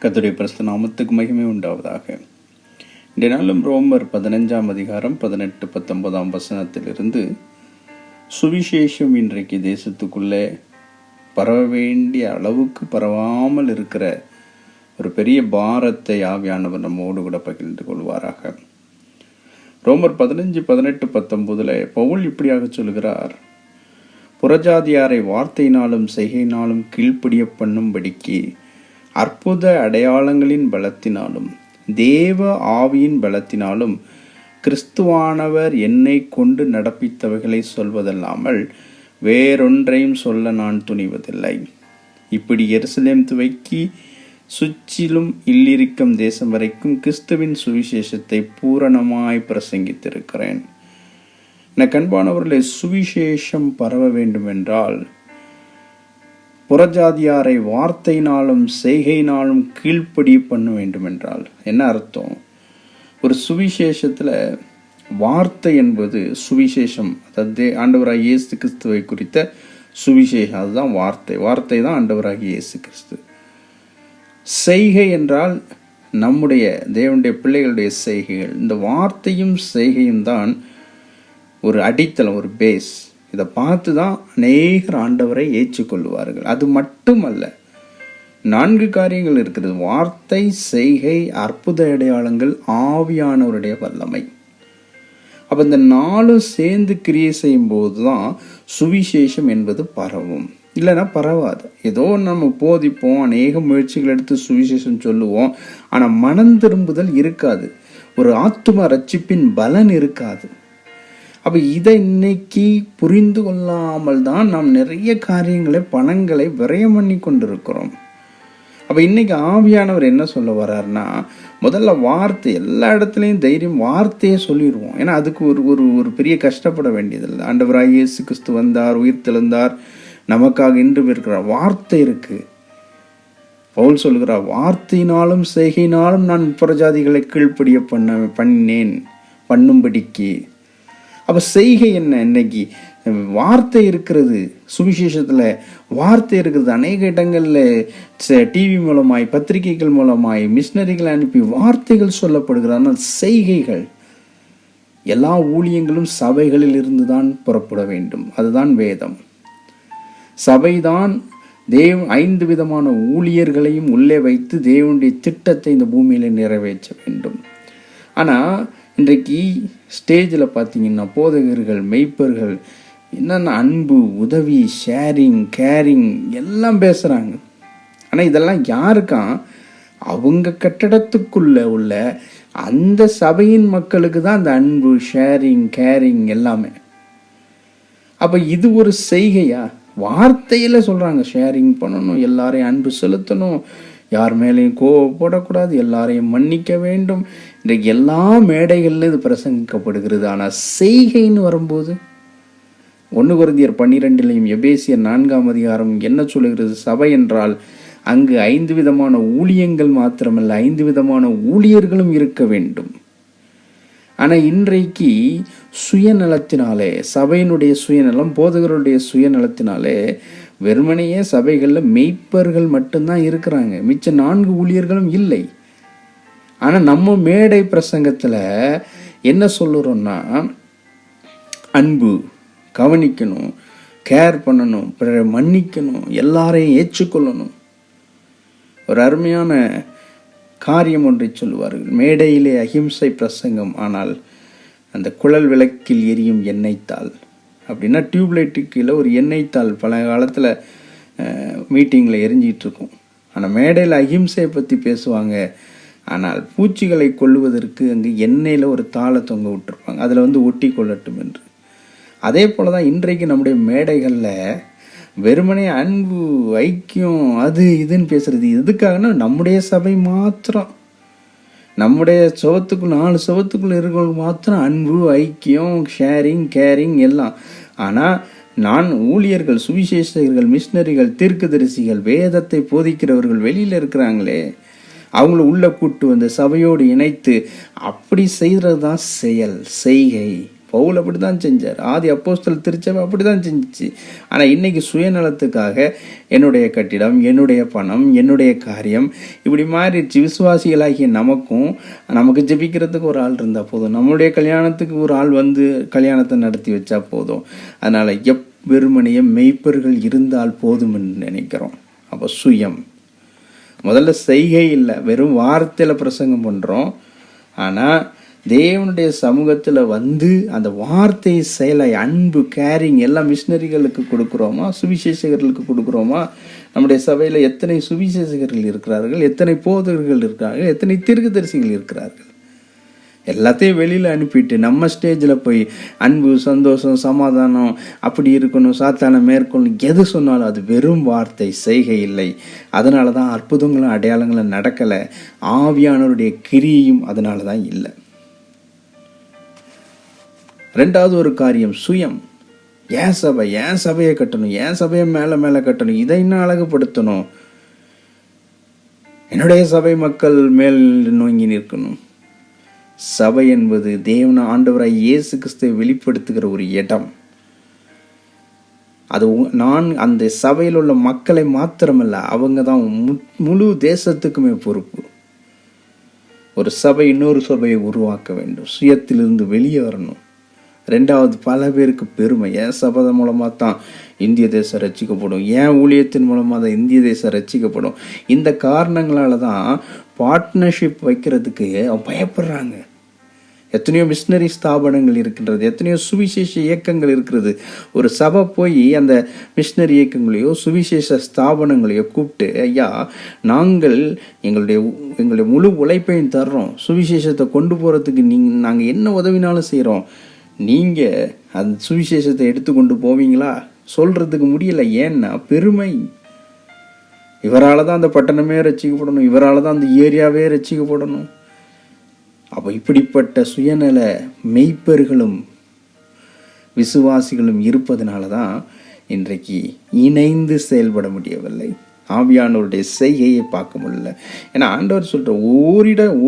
கர்த்தருடைய பரிசுத்த நாமத்துக்கு மகிமை உண்டாவதாக. இன்றைய நாளும் ரோமர் 15ஆம் அதிகாரம் 18-19 வசனத்திலிருந்து சுவிசேஷம் இன்றைக்கு தேசத்துக்குள்ளே பரவ வேண்டிய அளவுக்கு பரவாமல் இருக்கிற ஒரு பெரிய பாரத்தை ஆவியானவர் நம்மோடு கூட பகிர்ந்து கொள்வாராக. ரோமர் 15-18-19 பவுல் இப்படியாக சொல்கிறார்: புறஜாதியாரை வார்த்தையினாலும் செய்கையினாலும் கீழ்ப்படிய பண்ணும்படிக்கு அற்புத அடையாளங்களின் பலத்தினாலும் தேவ ஆவியின் பலத்தினாலும் கிறிஸ்துவானவர் என்னை கொண்டு நடப்பித்தவைகளை சொல்வதல்லாமல் வேறொன்றையும் சொல்ல நான் துணிவதில்லை. இப்படி எருசலேம் துவக்கி சுற்றிலும் இல்லிரிக்கும் தேசம் வரைக்கும் கிறிஸ்துவின் சுவிசேஷத்தை பூரணமாய் பிரசங்கித்திருக்கிறேன். என கண்பானவர்களே, சுவிசேஷம் பரவ வேண்டும் என்றால் புறஜாதியாரை வார்த்தையினாலும் செய்கையினாலும் கீழ்ப்படி பண்ண வேண்டும் என்றால் என்ன அர்த்தம்? ஒரு சுவிசேஷத்துல வார்த்தை என்பது சுவிசேஷம், அதாவது ஆண்டவராகிய இயேசு கிறிஸ்துவை குறித்த சுவிசேஷம், அதுதான் வார்த்தை தான் ஆண்டவராகிய இயேசு கிறிஸ்து. செய்கை என்றால் நம்முடைய தேவனுடைய பிள்ளைகளுடைய செய்கைகள். இந்த வார்த்தையும் செய்கையும் தான் ஒரு அடித்தளம், ஒரு பேஸ். இதை பார்த்து தான் அநேகர் ஆண்டவரை ஏற்றுக்கொள்வார்கள். அது மட்டுமல்ல, 4 காரியங்கள் இருக்கிறது: வார்த்தை, செய்கை, அற்புத அடையாளங்கள், ஆவியானவருடைய வல்லமை. அப்ப இந்த 4 சேர்ந்து கிரியை செய்யும் போதுதான் சுவிசேஷம் என்பது பரவும். இல்லைன்னா பரவாது. ஏதோ நம்ம போதிப்போம், அநேக முயற்சிகள் எடுத்து சுவிசேஷம் சொல்லுவோம், ஆனா மனம் திரும்புதல் இருக்காது, ஒரு ஆத்தும ரட்சிப்பின் பலன் இருக்காது. அப்ப இதை இன்னைக்கு புரிந்து கொள்ளாமல் தான் நாம் நிறைய காரியங்களை, பணங்களை விரயம் பண்ணி கொண்டிருக்கிறோம். அப்ப இன்னைக்கு ஆவியானவர் என்ன சொல்ல வர்றாருன்னா, முதல்ல வார்த்தை, எல்லா இடத்துலையும் தைரியம் வார்த்தையே சொல்லிடுவோம். ஏன்னா அதுக்கு ஒரு பெரிய கஷ்டப்பட வேண்டியதில்லை. ஆண்டவராகிய இயேசு கிறிஸ்து வந்தார், உயிர் தெழுந்தார், நமக்காக இன்றும் இருக்கிறார். வார்த்தை இருக்கு. பவுல் சொல்கிறார், வார்த்தையினாலும் செய்கையினாலும் நான் புறஜாதிகளை கீழ்ப்படிய பண்ணினேன் பண்ணும்படிக்கு. அப்ப செய்கை என்ன? இன்னைக்கு வார்த்தை இருக்கிறது, சுவிசேஷத்துல வார்த்தை இருக்கிறது. அநேக இடங்கள்ல டிவி மூலமாய், பத்திரிகைகள் மூலமாய், மிஷினரிகளை அனுப்பி வார்த்தைகள் சொல்லப்படுகிறார். செய்கைகள், எல்லா ஊழியங்களும் சபைகளில் இருந்து தான் புறப்பட வேண்டும். அதுதான் வேதம். சபைதான் 5 விதமான ஊழியர்களையும் உள்ளே வைத்து தேவனுடைய திட்டத்தை இந்த பூமியில நிறைவேற்ற வேண்டும். ஆனா இன்றைக்கு ஸ்டேஜில் பார்த்தீங்கன்னா போதகர்கள், மெய்ப்பர்கள் என்னென்ன அன்பு, உதவி, ஷேரிங், கேரிங் எல்லாம் பேசுகிறாங்க. ஆனால் இதெல்லாம் யாருக்கா? அவங்க கட்டடத்துக்குள்ள உள்ள அந்த சபையின் மக்களுக்கு தான் அந்த அன்பு, ஷேரிங், கேரிங் எல்லாமே. அப்போ இது ஒரு செய்கையா? வார்த்தையில் சொல்கிறாங்க ஷேரிங் பண்ணணும், எல்லாரையும் அன்பு செலுத்தணும், யார் மேலேயும் கோவப்படக்கூடாது, எல்லாரையும் மன்னிக்க வேண்டும். இன்றைக்கு எல்லா மேடைகளில் இது பிரசங்கிக்கப்படுகிறது. ஆனால் செய்கைன்னு வரும்போது 1 கொரிந்தியர் 12 எபேசியர் 4ஆம் அதிகாரம் என்ன சொல்லுகிறது? சபை என்றால் அங்கு 5 விதமான ஊழியங்கள் மாத்திரமல்ல, 5 விதமான ஊழியர்களும் இருக்க வேண்டும். ஆனால் இன்றைக்கு சுயநலத்தினாலே, சபையினுடைய சுயநலம், போதகருடைய சுயநலத்தினாலே வெறுமனையே சபைகளில் மெய்ப்பர்கள் மட்டும்தான் இருக்கிறாங்க, மிச்ச 4 ஊழியர்களும் இல்லை. ஆனால் நம்ம மேடை பிரசங்கத்தில் என்ன சொல்லுறோம்னா, அன்பு, கவனிக்கணும், கேர் பண்ணணும், பிறரை மன்னிக்கணும், எல்லாரையும் ஏற்றுக்கொள்ளணும். ஒரு அருமையான காரியம் ஒன்றை சொல்லுவார்கள், மேடையிலே அஹிம்சை பிரசங்கம், ஆனால் அந்த குழல் விளக்கில் எரியும் எண்ணெய்த்தாள். அப்படின்னா டியூப்லைட்டுக்கு கீழே ஒரு எண்ணெய்த்தாள் பல காலத்தில் மீட்டிங்கில் எரிஞ்சிட்டு இருக்கும். ஆனால் மேடையில் அஹிம்சையை பற்றி பேசுவாங்க. ஆனால் பூச்சிகளை கொல்லுவதற்கு அங்கே எண்ணெயில் ஒரு தாளை தொங்க விட்டுருப்பாங்க, அதில் ஒட்டி கொள்ளட்டும் என்று. அதே போல தான் இன்றைக்கு நம்முடைய மேடைகளில் வெறுமனே அன்பு, ஐக்கியம், அது இதுன்னு பேசுறது எதுக்காகனா, நம்முடைய சபை மாத்திரம், நம்முடைய சவத்துக்குள் 4 சவத்துக்குள்ள இருக்கிறவங்க மாத்திரம் அன்பு, ஐக்கியம், ஷேரிங், கேரிங் எல்லாம். ஆனால் நான் ஊழியர்கள், சுவிசேஷகர்கள், மிஷினரிகள், தீர்க்கதரிசிகள், வேதத்தை போதிக்கிறவர்கள் வெளியில் இருக்கிறாங்களே, அவங்கள உள்ள கூட்டு வந்து சபையோடு இணைத்து அப்படி செய்கிறது தான் செயல், செய்கை. பவுல் அப்படி தான் செஞ்சார். ஆதி அப்போஸ்தலர் திருச்சபை அப்படி தான் செஞ்சிச்சு. ஆனால் இன்னைக்கு சுயநலத்துக்காக என்னுடைய கட்டிடம், என்னுடைய பணம், என்னுடைய காரியம் இப்படி மாறிடுச்சு. விசுவாசிகளாகிய நமக்கு ஜெபிக்கிறதுக்கு ஒரு ஆள் இருந்தால் போதும், நம்மளுடைய கல்யாணத்துக்கு ஒரு ஆள் வந்து கல்யாணத்தை நடத்தி வச்சா போதும். அதனால் வெறுமனைய மெய்ப்பர்கள் இருந்தால் போதும் என்று நினைக்கிறோம். அப்போ சுயம் முதல்ல செய்கை இல்லை, வெறும் வார்த்தையில் பிரசங்கம் பண்ணுறோம். ஆனால் தேவனுடைய சமூகத்தில் வந்து அந்த வார்த்தை செயலை, அன்பு, கேரிங் எல்லாம் மிஷினரிகளுக்கு கொடுக்குறோமா, சுவிசேஷகர்களுக்கு கொடுக்குறோமா? நம்முடைய சபையில் எத்தனை சுவிசேஷகர்கள் இருக்கிறார்கள், எத்தனை போதகர்கள் இருக்கிறார்கள், எத்தனை தீர்க்கதரிசிகள் இருக்கிறார்கள்? எல்லாத்தையும் வெளியில் அனுப்பிட்டு நம்ம ஸ்டேஜில் போய் அன்பு, சந்தோஷம், சமாதானம், அப்படி இருக்கணும், சாத்தான மேற்கொள்ளணும், எது சொன்னாலும் அது வெறும் வார்த்தை, செய்கை இல்லை. அதனால தான் அற்புதங்களும் அடையாளங்களும் நடக்கலை. ஆவியானவருடைய கிரியையும் அதனால தான் இல்லை. ரெண்டாவது ஒரு காரியம் சுயம். ஏன் சபையை கட்டணும், ஏன் சபையை மேலே கட்டணும், இதை இன்னும் அழகுபடுத்தணும், என்னுடைய சபை மக்கள் மேல் நோங்கி நிற்கணும். சபை என்பது தேவன ஆண்டவராய் இயேசு கிறிஸ்துவை வெளிப்படுத்துகிற ஒரு இடம். அது நான் அந்த சபையில் உள்ள மக்களை மாத்திரமல்ல, அவங்க தான் முழு தேசத்துக்குமே பொறுப்பு. ஒரு சபை இன்னொரு சபையை உருவாக்க வேண்டும், சுயத்திலிருந்து வெளியே வரணும். ரெண்டாவது, பல பேருக்கு பெருமை. என் சபை மூலமாக தான் இந்திய தேசம் ரட்சிக்கப்படும், என் ஊழியத்தின் மூலமாக தான் இந்திய தேசம் ரட்சிக்கப்படும். இந்த காரணங்களால தான் பார்ட்னர்ஷிப் வைக்கிறதுக்கு பயப்படுறாங்க. எத்தனையோ மிஷினரி ஸ்தாபனங்கள் இருக்கின்றது, எத்தனையோ சுவிசேஷ இயக்கங்கள் இருக்கிறது. ஒரு சபை போய் அந்த மிஷினரி இயக்கங்களையோ சுவிசேஷ ஸ்தாபனங்களையோ கூப்பிட்டு, ஐயா நாங்கள் எங்களுடைய முழு உழைப்பையும் தர்றோம், சுவிசேஷத்தை கொண்டு போகிறதுக்கு நாங்கள் என்ன உதவினாலும் செய்கிறோம், நீங்கள் அந்த சுவிசேஷத்தை எடுத்து கொண்டு போவீங்களா? சொல்கிறதுக்கு முடியல. ஏன்னா பெருமை. இவரால் தான் அந்த பட்டணமே ரசிக்கப்படணும், இவரால் தான் அந்த ஏரியாவே ரசிக்கப்படணும். அப்போ இப்படிப்பட்ட சுயநல மெய்ப்பர்களும் விசுவாசிகளும் இருப்பதனால தான் இன்றைக்கு இணைந்து செயல்பட முடியவில்லை, ஆவியானவருடைய செய்கையை பார்க்க முடியல. ஏன்னா ஆண்டவர் சொல்கிற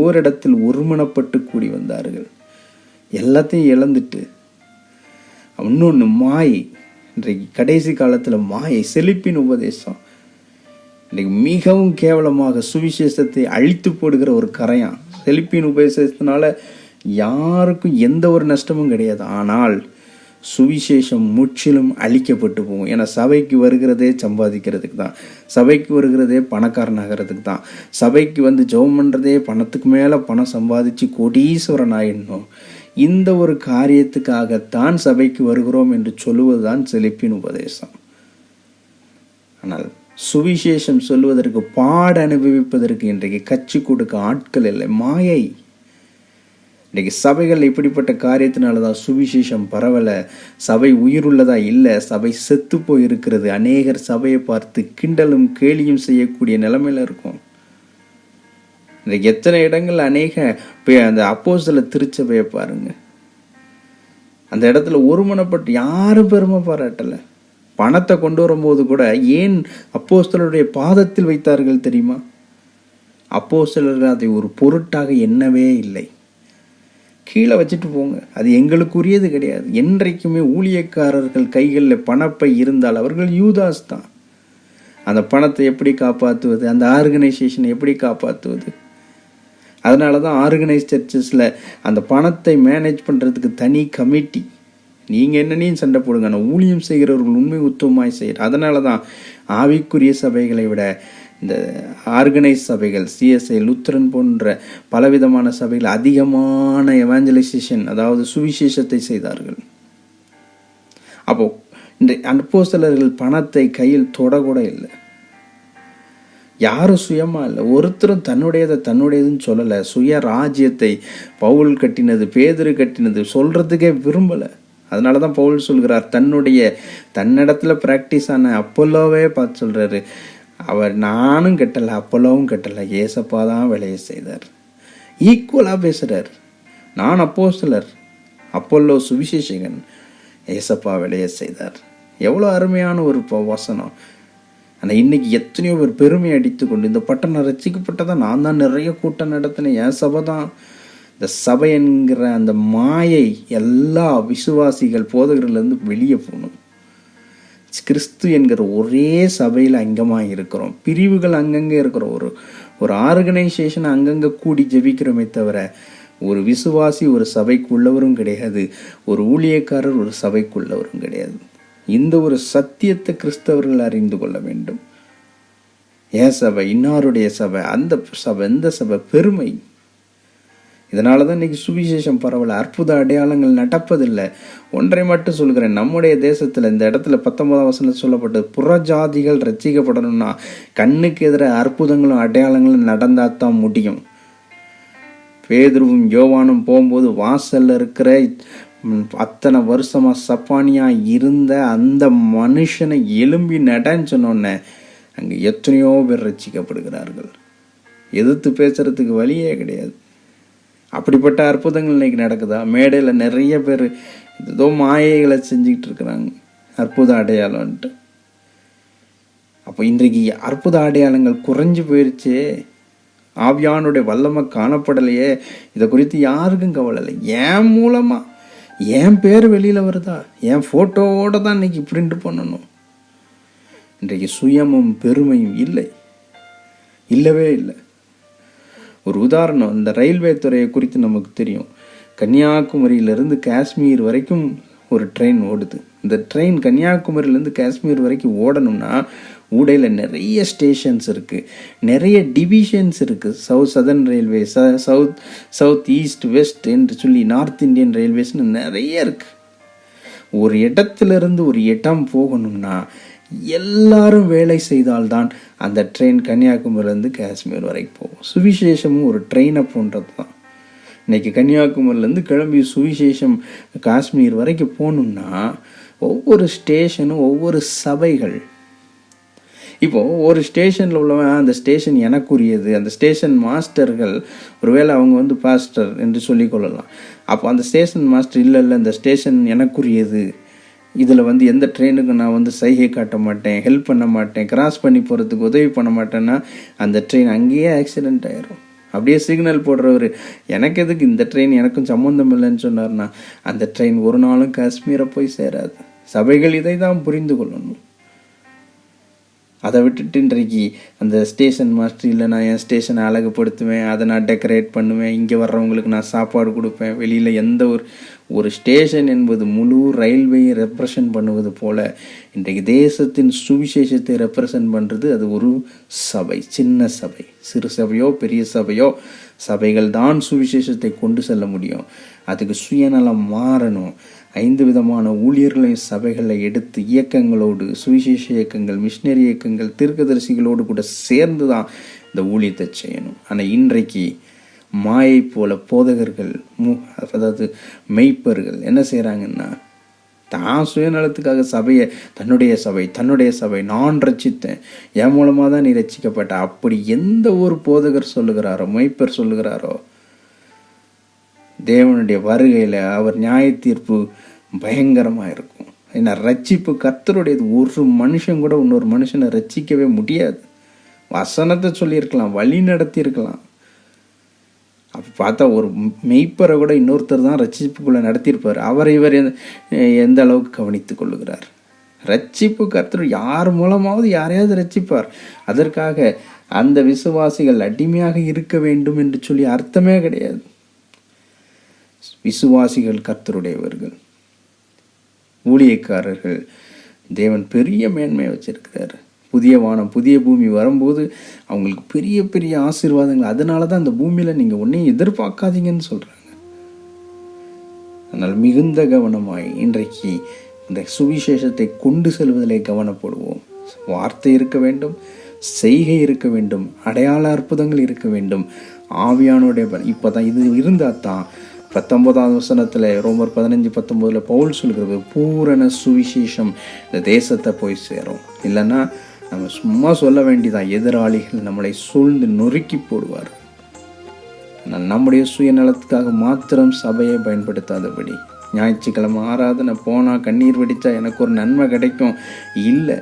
ஓரிடத்தில் ஒருமனப்பட்டு கூடி வந்தார்கள். எல்லாத்தையும் இழந்துட்டு இன்னொன்று மாயை. இன்றைக்கு கடைசி காலத்தில் மாயை, செழிப்பின் உபதேசம் இன்றைக்கு மிகவும் கேவலமாக சுவிசேஷத்தை அழித்து போடுகிற ஒரு கரையான். செழிப்பின் உபதேசத்தினால யாருக்கும் எந்த ஒரு நஷ்டமும் கிடையாது. ஆனால் சுவிசேஷம் முற்றிலும் அழிக்கப்பட்டு போகும். ஏன்னா சபைக்கு வருகிறதே சம்பாதிக்கிறதுக்கு தான், சபைக்கு வருகிறதே பணக்காரனாகிறதுக்கு தான், சபைக்கு வந்து ஜெபம் பண்ணுறதே பணத்துக்கு மேலே பணம் சம்பாதிச்சு கோடீஸ்வரன் ஆயிடணும். இந்த ஒரு காரியத்துக்காகத்தான் சபைக்கு வருகிறோம் என்று சொல்லுவது தான் செழிப்பின் உபதேசம். ஆனால் சுவிசேஷம் சொல்லுவதற்கு, பாட அனுபவிப்பதற்கு இன்றைக்கு கட்சி கொடுக்க ஆட்கள் இல்லை, மாயை. இன்றைக்கு சபைகள் இப்படிப்பட்ட காரியத்தினால தான் சுவிசேஷம் பரவலை. சபை உயிருள்ளதா இல்லை, சபை செத்து போயிருக்கிறது. அநேகர் சபையை பார்த்து கிண்டலும் கேலியும் செய்யக்கூடிய நிலைமையில இருக்கும். இன்றைக்கு எத்தனை இடங்கள் அந்த அப்போஸ்தல திருச்சபையை பாருங்க, அந்த இடத்துல ஒருமனப்பட்டு யாரும் பெருமை பாராட்டலை. பணத்தை கொண்டு வரும்போது கூட ஏன் அப்போஸ்தலருடைய பாதத்தில் வைத்தார்கள் தெரியுமா? அப்போஸ்தலர்கள் அதை ஒரு பொருட்டாக எண்ணவே இல்லை. கீழே வச்சுட்டு போங்க, அது எங்களுக்குரியது கிடையாது. என்றைக்குமே ஊழியக்காரர்கள் கைகளில் பணப்பை இருந்தால் அவர்கள் யூதாஸ் தான். அந்த பணத்தை எப்படி காப்பாற்றுவது, அந்த ஆர்கனைசேஷனை எப்படி காப்பாற்றுவது? அதனால தான் ஆர்கனைஸ் சர்ச்சஸில் அந்த பணத்தை மேனேஜ் பண்ணுறதுக்கு தனி கமிட்டி. நீங்கள் என்னன்னையும் சண்டை போடுங்க, ஆனால் ஊழியம் செய்கிறவர்கள் உண்மை உத்தமமாய் செய்கிறார். அதனால தான் ஆவிக்குரிய சபைகளை விட இந்த ஆர்கனைஸ் சபைகள், சிஎஸ்ஐ, லுத்தரன் போன்ற பலவிதமான சபைகள் அதிகமான எவாஞ்சலைசேஷன், அதாவது சுவிசேஷத்தை செய்தார்கள். அப்போது இந்த அப்போஸ்தலர்கள் பணத்தை கையில் தொடக்கூட இல்லை. யாரும் சுயமாக இல்லை, ஒருத்தரும் தன்னுடையதுன்னு சொல்லலை. சுய ராஜ்யத்தை பவுல் கட்டினது, பேதுரு கட்டினது சொல்கிறதுக்கே விரும்பலை. அதனால தான் பவுல் சொல்கிறார், தன்னிடத்துல ப்ராக்டிஸ் ஆன அப்போலோவே பார்த்து சொல்கிறாரு, அவர் நானும் கட்டலை, அப்போலோவும் கட்டலை, ஏசப்பா தான் வேலையை செய்தார். ஈக்குவலாக பேசுகிறார். நான் அப்போஸ்தலர், அப்போலோ சுவிசேஷகன், ஏசப்பா வேலையை செய்தார். எவ்வளோ அருமையான ஒரு வசனம். ஆனால் இன்னைக்கு எத்தனையோ பேர் பெருமை அடித்து கொண்டு, இந்த பட்டணம் ரசிக்கப்பட்டதான், நான் தான் நிறைய கூட்டம் நடத்தினேன், என் சபை தான் இந்த சபை என்கிற அந்த மாயை எல்லா விசுவாசிகள் போதகர்லேருந்து வெளியே போகணும். கிறிஸ்து என்கிற ஒரே சபையில் அங்கமாக இருக்கிறோம். பிரிவுகள் அங்கங்கே இருக்கிறோம். ஒரு ஆர்கனைசேஷன் அங்கங்கே கூடி ஜெபிக்கிறோமே தவிர ஒரு விசுவாசி ஒரு சபைக்குள்ளவரும் கிடையாது, ஒரு ஊழியக்காரர் ஒரு சபைக்குள்ளவரும் கிடையாது. இந்த ஒரு சத்தியத்தை கிறிஸ்தவர்கள் அறிந்து கொள்ள வேண்டும். ஏன் சபை, இன்னாருடைய சபை, அந்த சபை, இந்த சபை பெருமை. இதனால தான் இன்னைக்கு சுவிசேஷம் பரவல, அற்புத அடையாளங்கள் நடப்பதில்லை. ஒன்றை மட்டும் சொல்கிறேன், நம்முடைய தேசத்தில் இந்த இடத்துல 19ஆம் வசனத்தில் சொல்லப்பட்டது, புறஜாதிகள் ரட்சிக்கப்படணும்னா கண்ணுக்கு எதிராக அற்புதங்களும் அடையாளங்களும் நடந்தால் தான் முடியும். பேதுருவும் யோவானும் போகும்போது வாசல்ல இருக்கிற அத்தனை வருஷமா சப்பானியா இருந்த அந்த மனுஷனை எலும்பி நடன்னு சொன்னோன்னே அங்கே எத்தனையோ பேர் ரட்சிக்கப்படுகிறார்கள். எதிர்த்து பேசுறதுக்கு வழியே கிடையாது. அப்படிப்பட்ட அற்புதங்கள் இன்னைக்கு நடக்குதா? மேடையில் நிறைய பேர் ஏதோ மாயைகளை செஞ்சுக்கிட்டு இருக்கிறாங்க, அற்புத அடையாளம்ன்ட்டு. அப்போ இன்றைக்கு அற்புத அடையாளங்கள் குறைஞ்சு போயிடுச்சு, ஆவியானுடைய வல்லமை காணப்படலையே. இதை குறித்து யாருக்கும் கவலை இல்லை. என் மூலமா என் பேர் வெளியில் வருதா, என் ஃபோட்டோவோட தான் இன்னைக்கு பிரிண்ட் பண்ணணும். இன்றைக்கு சுயமும் பெருமையும் இல்லவே இல்லை. ஒரு உதாரணம், இந்த ரயில்வே துறையை குறித்து நமக்கு தெரியும். கன்னியாகுமரியிலிருந்து காஷ்மீர் வரைக்கும் ஒரு ட்ரெயின் ஓடுது. இந்த ட்ரெயின் கன்னியாகுமரியிலேருந்து காஷ்மீர் வரைக்கும் ஓடணும்னா ஊடையில் நிறைய ஸ்டேஷன்ஸ் இருக்குது, நிறைய டிவிஷன்ஸ் இருக்குது. Southern railway, south east west என்று சொல்லி நார்த் இந்தியன் ரயில்வேஸ்னு நிறைய இருக்குது. ஒரு இடத்துலேருந்து ஒரு இடம் போகணும்னா எல்லாரும் வேலை செய்தால்தான் அந்த ட்ரெயின் கன்னியாகுமரியிலேருந்து காஷ்மீர் வரைக்கும் போகும். சுவிசேஷமும் ஒரு ட்ரெயினை போன்றது தான். இன்னைக்கு கன்னியாகுமரியிலேருந்து கிளம்பி சுவிசேஷம் காஷ்மீர் வரைக்கும் போகணும்னா ஒவ்வொரு ஸ்டேஷனும் ஒவ்வொரு சபைகள். இப்போது ஒரு ஸ்டேஷனில் உள்ளவன் அந்த ஸ்டேஷன் எனக்குரியது, அந்த ஸ்டேஷன் மாஸ்டர்கள் ஒருவேளை அவங்க பாஸ்டர் என்று சொல்லிக்கொள்ளலாம். அப்போ அந்த ஸ்டேஷன் மாஸ்டர் இல்லை இந்த ஸ்டேஷன் எனக்குரியது, இதில் எந்த ட்ரெயினுக்கு நான் சைகை காட்ட மாட்டேன், ஹெல்ப் பண்ண மாட்டேன், கிராஸ் பண்ணி போகிறதுக்கு உதவி பண்ண மாட்டேன்னா அந்த ட்ரெயின் அங்கேயே ஆக்சிடெண்ட் ஆயிரும். அப்படியே சிக்னல் போடுறவர் எனக்கு எதுக்கு இந்த ட்ரெயின் எனக்கும் சம்மந்தம் இல்லைன்னு சொன்னார்னா அந்த ட்ரெயின் ஒரு நாளும் காஷ்மீரை போய் சேராது. சபைகள் இதை தான் புரிந்து கொள்ளணும். அதை விட்டுட்டு இன்றைக்கு அந்த ஸ்டேஷன் மாஸ்டர் இல்லை, நான் என் ஸ்டேஷனை அழகுப்படுத்துவேன், அதை நான் டெக்கரேட் பண்ணுவேன், இங்கே வர்றவங்களுக்கு நான் சாப்பாடு கொடுப்பேன், வெளியில் எந்த ஒரு ஸ்டேஷன் என்பது முழு ரயில்வேயை ரெப்ரசன்ட் பண்ணுவது போல இன்றைக்கு தேசத்தின் சுவிசேஷத்தை ரெப்ரசன்ட் பண்ணுறது அது ஒரு சபை. சின்ன சபை, சிறு சபையோ பெரிய சபையோ, சபைகள் தான் சுவிசேஷத்தை கொண்டு செல்ல முடியும். அதுக்கு சுயநலம் மாறணும். 5 விதமான ஊழியர்களையும் சபைகளை எடுத்து இயக்கங்களோடு, சுவிசேஷ இயக்கங்கள், மிஷினரி இயக்கங்கள், தீர்க்கதரிசிகளோடு கூட சேர்ந்து தான் இந்த ஊழியத்தை செய்யணும். ஆனால் இன்றைக்கு மாயை போல போதகர்கள், அதாவது மெய்ப்பர்கள் என்ன செய்கிறாங்கன்னா தான் சுயநலத்துக்காக சபையை தன்னுடைய சபை நான் ரட்சித்தேன், என் மூலமாக தான் நீ ரட்சிக்கப்பட்ட, அப்படி எந்த ஒரு போதகர் சொல்லுகிறாரோ, மெய்ப்பர் சொல்லுகிறாரோ, தேவனுடைய வருகையில் அவர் நியாய தீர்ப்பு பயங்கரமாக இருக்கும். ஏன்னா ரட்சிப்பு கர்த்தருடையது. ஒரு மனுஷன் கூட இன்னொரு மனுஷனை ரட்சிக்கவே முடியாது. வசனத்தை சொல்லியிருக்கலாம், வழி நடத்தியிருக்கலாம். அப்போ பார்த்தா ஒரு மெய்ப்பரை கூட இன்னொருத்தர் தான் ரட்சிப்புக்குள்ளே நடத்தியிருப்பார். அவரை இவர் எந்த அளவுக்கு கவனித்து கொள்ளுகிறார்? ரட்சிப்பு கர்த்தர் யார் மூலமாவது யாரையாவது ரட்சிப்பார். அதற்காக அந்த விசுவாசிகள் அடிமையாக இருக்க வேண்டும் என்று சொல்லி அர்த்தமே கிடையாது. விசுவாசிகள் கர்த்தருடையவர்கள், ஊழியக்காரர்கள். தேவன் பெரிய மேன்மையை வச்சிருக்கிறார். புதிய வானம் புதிய பூமி வரும்போது அவங்களுக்கு பெரிய பெரிய ஆசீர்வாதங்கள். அதனால தான் அந்த பூமியில் நீங்கள் ஒன்றையும் எதிர்பார்க்காதீங்கன்னு சொல்கிறாங்க. அதனால் மிகுந்த கவனமாய் இன்றைக்கு இந்த சுவிசேஷத்தை கொண்டு செல்வதிலே கவனப்படுவோம். வார்த்தை இருக்க வேண்டும், செய்கை இருக்க வேண்டும், அடையாள அற்புதங்கள் இருக்க வேண்டும், ஆவியானுடைய இப்போ தான் இது இருந்தால் தான் 19ஆம் வசனத்தில் ரோமர் 15:19 பவுல் சொல்கிறது பூரண சுவிசேஷம் இந்த தேசத்தை போய் சேரும். இல்லைன்னா நம்ம சும்மா சொல்ல வேண்டியதான், எதிராளிகள் நம்மளை சூழ்ந்து நொறுக்கி போடுவார். ஆனால் நம்முடைய சுயநலத்துக்காக மாத்திரம் சபையை பயன்படுத்தாதபடி, ஞாயிற்றுக்கிழமை ஆராதனை போனால் கண்ணீர் வெடித்தா எனக்கு ஒரு நன்மை கிடைக்கும் இல்லை.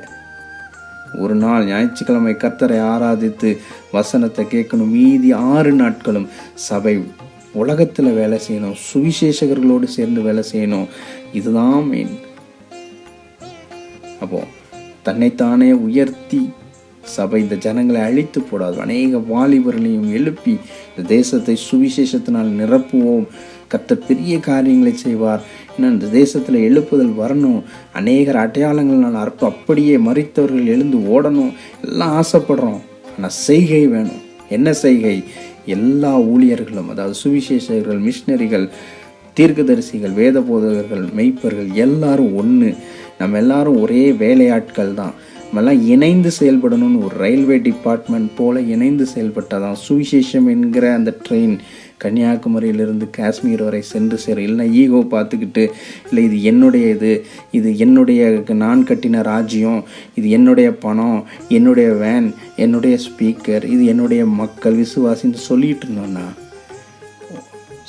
ஒரு நாள் ஞாயிற்றுக்கிழமை கர்த்தரை ஆராதித்து வசனத்தை கேட்கணும். மீதி 6 நாட்களும் சபை உலகத்தில் வேலை செய்யணும், சுவிசேஷகர்களோடு சேர்ந்து வேலை செய்யணும். இதுதான் மெயின். அப்போ தன்னைத்தானே உயர்த்தி சபை இந்த ஜனங்களை அழித்து போடாது. அநேக வாலிபர்களையும் எழுப்பி இந்த தேசத்தை சுவிசேஷத்தினால் நிரப்புவோம். கர்த்தர் பெரிய காரியங்களை செய்வார். ஏன்னா இந்த தேசத்தில் எழுப்புதல் வரணும். அநேகர் அடையாளங்கள் அப்படியே மரித்தவர்கள் எழுந்து ஓடணும். எல்லாம் ஆசைப்படுறோம். ஆனால் செய்கை வேணும். என்ன செய்கை? எல்லா ஊழியர்களும், அதாவது சுவிசேஷகர்கள், மிஷினரிகள், தீர்க்கதரிசிகள், வேத போதகர்கள், மெய்ப்பர்கள் எல்லாரும் ஒன்று. நம்ம எல்லாரும் ஒரே வேலையாட்கள் தான். நம்மெல்லாம் இணைந்து செயல்படணும்னு ஒரு ரயில்வே டிபார்ட்மெண்ட் போல் இணைந்து செயல்பட்டால் தான் சுவிசேஷம் என்கிற அந்த ட்ரெயின் கன்னியாகுமரியிலிருந்து காஷ்மீர் வரை சென்று சேரும். இல்லைன்னா ஈகோ பார்த்துக்கிட்டு, இல்லை இது என்னுடைய இது என்னுடைய நான் கட்டின ராஜ்யம், இது என்னுடைய பணம், என்னுடைய வேன், என்னுடைய ஸ்பீக்கர், இது என்னுடைய மக்கள் விசுவாசின்னு சொல்லிட்டு இருந்தோம்னா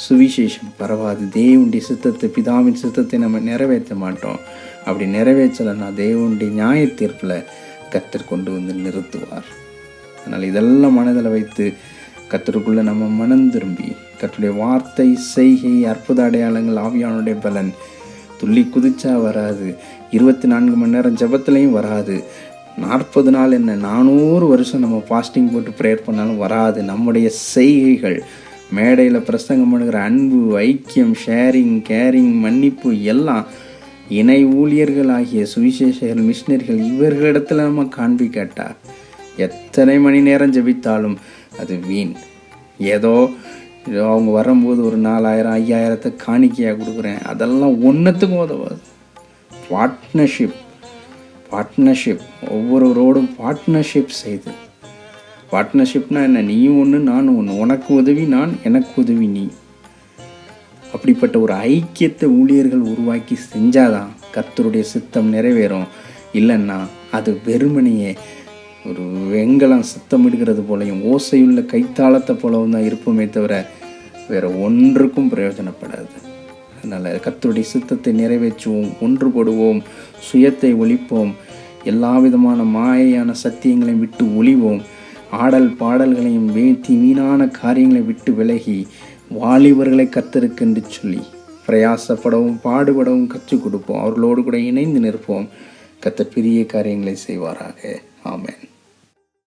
சுவிசேஷம் பரவாது. தேவனுடைய சித்தத்தை, பிதாவின் சித்தத்தை நம்ம நிறைவேற்ற மாட்டோம். அப்படி நிறைவேற்றலைன்னா தேவனுடைய நியாய தீர்ப்பில் கர்த்தர் கொண்டு வந்து நிறுத்துவார். அதனால் இதெல்லாம் மனதில் வைத்து கர்த்தருக்குள்ளே நம்ம மனம் திரும்பி கர்த்தருடைய வார்த்தை, செய்கை, அற்புத அடையாளங்கள், ஆவியானுடைய பலன் துள்ளி குதிச்சா வராது. 24 மணி நேரம் ஜெபத்துலையும் வராது. 40 நாள் என்ன 400 வருஷம் நம்ம ஃபாஸ்டிங் போட்டு ப்ரேயர் பண்ணாலும் வராது. நம்முடைய செய்கைகள், மேடையில் பிரசங்கம் பண்ணுகிற அன்பு, ஐக்கியம், ஷேரிங், கேரிங், மன்னிப்பு எல்லாம் இணை ஊழியர்கள் ஆகிய சுவிசேஷகர்கள், மிஷினரிகள் இவர்களிடத்தில் நம்ம காண்பிக்கட்டா எத்தனை மணி நேரம் ஜெபித்தாலும் அது வீண். ஏதோ அவங்க வரும்போது ஒரு 4000 5000 காணிக்கையாக கொடுக்குறேன், அதெல்லாம் ஒன்றுத்துக்கும் உதவாது. பார்ட்னர்ஷிப் ஒவ்வொருவரோடும் பார்ட்னர்ஷிப் செய்து. பார்ட்னர்ஷிப்னா என்ன? நீயும் ஒன்று, நானும் ஒன்று. உனக்கு உதவி நான், எனக்கு உதவி நீ. அப்படிப்பட்ட ஒரு ஐக்கியத்தை ஊழியர்கள் உருவாக்கி செஞ்சாதான் கர்த்தருடைய சித்தம் நிறைவேறும். இல்லைன்னா அது வெறுமனையே ஒரு வெங்கலம் சத்தமிடுகிறது போலையும் ஓசையுள்ள கைத்தாளத்தை போலவும் தான் இருப்போமே தவிர வேறு ஒன்றுக்கும் பிரயோஜனப்படாது. அதனால் கர்த்தருடைய சித்தத்தை நிறைவேற்றுவோம், ஒன்றுபடுவோம், சுயத்தை ஒழிப்போம், எல்லா விதமான மாயையான சத்தியங்களையும் விட்டு ஒழிவோம், ஆடல் பாடல்களையும் வீழ்த்தி வீணான காரியங்களை விட்டு விலகி வாலிபர்களை கர்த்தருக்கென்று சொல்லி பிரயாசப்படவும் பாடுபடவும் கற்றுக் கொடுப்போம். அவர்களோடு கூட இணைந்து நிற்போம். கர்த்தர் பெரிய காரியங்களை செய்வாராக. ஆமென்.